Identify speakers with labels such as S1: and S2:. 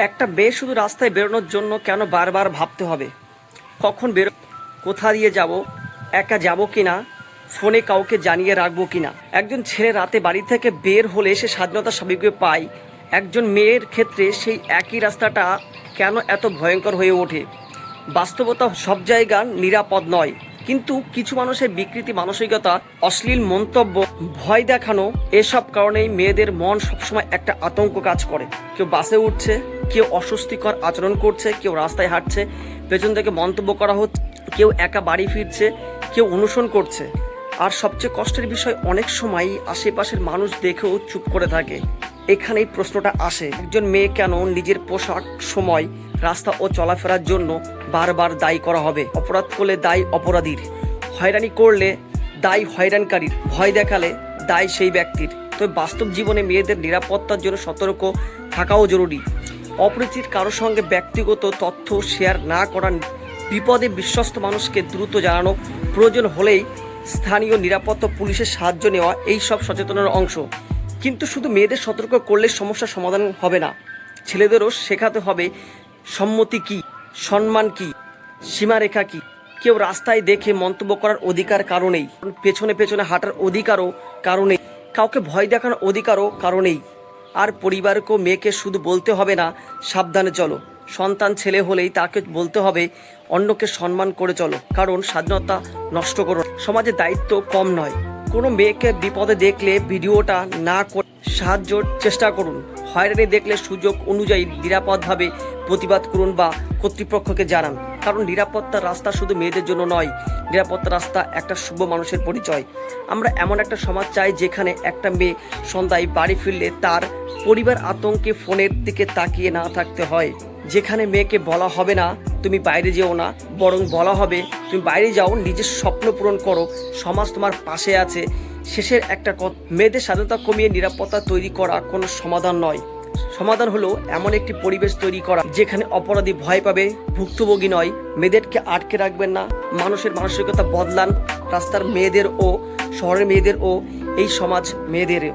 S1: একটা মেয়ে শুধু রাস্তায় বেরোনোর জন্য কেন বারবার ভাবতে হবে কখন বেরো, কোথা দিয়ে যাব, একা যাব কিনা, ফোনে কাউকে জানিয়ে রাখবো কিনা। একজন ছেলে রাতে বাড়ি থেকে বের হলে সে স্বাধীনতা স্বাভাবিকভাবে পায়, একজন মেয়ের ক্ষেত্রে সেই একই রাস্তাটা কেন এত ভয়ঙ্কর হয়ে ওঠে? বাস্তবতা সব জায়গা নিরাপদ নয়, কিন্তু কিছু মানুষের বিকৃতি মানসিকতা, অশ্লীল মন্তব্য, ভয় দেখানো, এসব কারণেই মেয়েদের মন সবসময় একটা আতঙ্ক কাজ করে। কেউ বাসে উঠছে, কেউ অস্বস্তিকর আচরণ করছে, কেউ রাস্তায় হাঁটছে, পেছন থেকে মন্তব্য করা হচ্ছে, কেউ একা বাড়ি ফিরছে, কেউ অনুসরণ করছে। আর সবচেয়ে কষ্টের বিষয়, অনেক সময় আশেপাশের মানুষ দেখেও চুপ করে থাকে। এখানেই প্রশ্নটা আসে, একজন মেয়ে কেন নিজের পোশাক, সময়, রাস্তা ও চলাফেরার জন্য বারবার দায়ী করা হবে? অপরাধ করলে দায় অপরাধীর, হয়রানি করলে দায় হয়রানকারীর, ভয় দেখালে দায় সেই ব্যক্তির। তবে বাস্তব জীবনে মেয়েদের নিরাপত্তার জন্য সতর্ক থাকাও জরুরি। অপরিচিত কারোর সঙ্গে ব্যক্তিগত তথ্য শেয়ার না করা, বিপদে বিশ্বস্ত মানুষকে দ্রুত জানানো, প্রয়োজন হলেই স্থানীয় নিরাপত্তা পুলিশের সাহায্য নেওয়া, এই সব সচেতনের অংশ। কিন্তু শুধু মেয়েদের সতর্ক করলে সমস্যার সমাধান হবে না, ছেলেদেরও শেখাতে হবে সম্মতি কি, সম্মান কি, সীমারেখা কি। কেউ রাস্তায় দেখে মন্তব্য করার অধিকার কারণেই, পেছনে পেছনে হাঁটার অধিকারও কারণেই, কাউকে ভয় দেখানোর অধিকারও কারণেই। আর পরিবারকেও মেয়েকে শুধু বলতে হবে না সাবধানে চলো, সন্তান ছেলে হলেই তাকে বলতে হবে অন্যকে সম্মান করে চলো, কারণ স্বাধীনতা নষ্ট করো। সমাজের দায়িত্ব কম নয়। কোনো মেয়েকে বিপদে দেখলে ভিডিওটা না করে সাহায্যর চেষ্টা করুন। হয়রানি দেখলে সুযোগ অনুযায়ী নিরাপদভাবে প্রতিবাদ করুন বা কর্তৃপক্ষকে জানান। কারণ নিরাপত্তার রাস্তা শুধু মেয়েদের জন্য নয়, নিরাপত্তার রাস্তা একটা শুভ মানুষের পরিচয়। আমরা এমন একটা সমাজ চাই যেখানে একটা মেয়ে সন্ধ্যায় বাড়ি ফিরলে তার পরিবার আতঙ্কে ফোনের দিকে তাকিয়ে না থাকতে হয়। যেখানে মেয়েকে বলা হবে না তুমি বাইরে যেও না, বরং বলা হবে তুমি বাইরে যাও, নিজের স্বপ্ন পূরণ করো, সমাজ তোমার পাশে আছে। শেষের একটা কথা, মেয়েদের স্বাধীনতা কমিয়ে নিরাপত্তা তৈরি করা কোনো সমাধান নয়। সমাধান হলো এমন একটি পরিবেশ তৈরি করা যেখানে অপরাধী ভয় পাবে, ভুক্তভোগী নয়। মেয়েদেরকে আটকে রাখবেন না, মানুষের মানসিকতা বদলান, রাস্তার মেয়েদের ও শহরের মেয়েদের ও এই সমাজ মেয়েদেরও।